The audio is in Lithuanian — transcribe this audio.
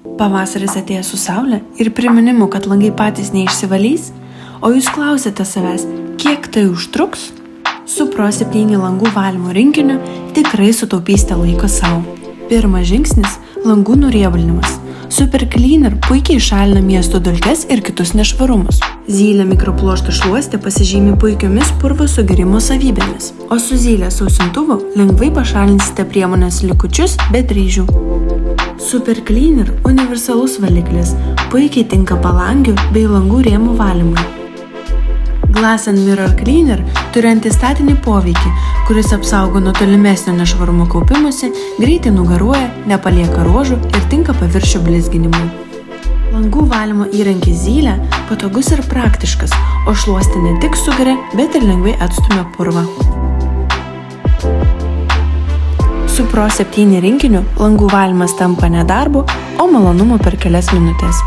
Pavasaris atėjo su saulė ir priminimu, kad langai patys neišsivalys, o jūs klausėte savęs, kiek tai užtruks? Su Pro 7 langų valymo rinkiniu tikrai sutaupysite laiko savo. Pirmas žingsnis – langų nuriebalinimas. Super Cleaner puikiai šalina miesto dulkes ir kitus nešvarumus. Zylė mikropluošto šluostė pasižymi puikiomis purvo sugėrimo savybėmis, o su Zylė sausintuvu lengvai pašalinsite priemonės likučius be dryžių. Super Cleaner universalus valiklis puikiai tinka palangių bei langų rėmų valymui. Glass & Mirror Cleaner turi antistatinį poveikį, kuris apsaugo nuo tolimesnio nešvarumo kaupimusi, greitai nugaruoja, nepalieka ruožų ir tinka paviršių blizginimui. Langų valymo įrankis Zylė patogus ir praktiškas, o šluostė ne tik sugeria, bet ir lengvai atstumia purvą. Su Pro 7 rinkiniu langų valymas tampa ne darbu, o malonumu per kelias minutės.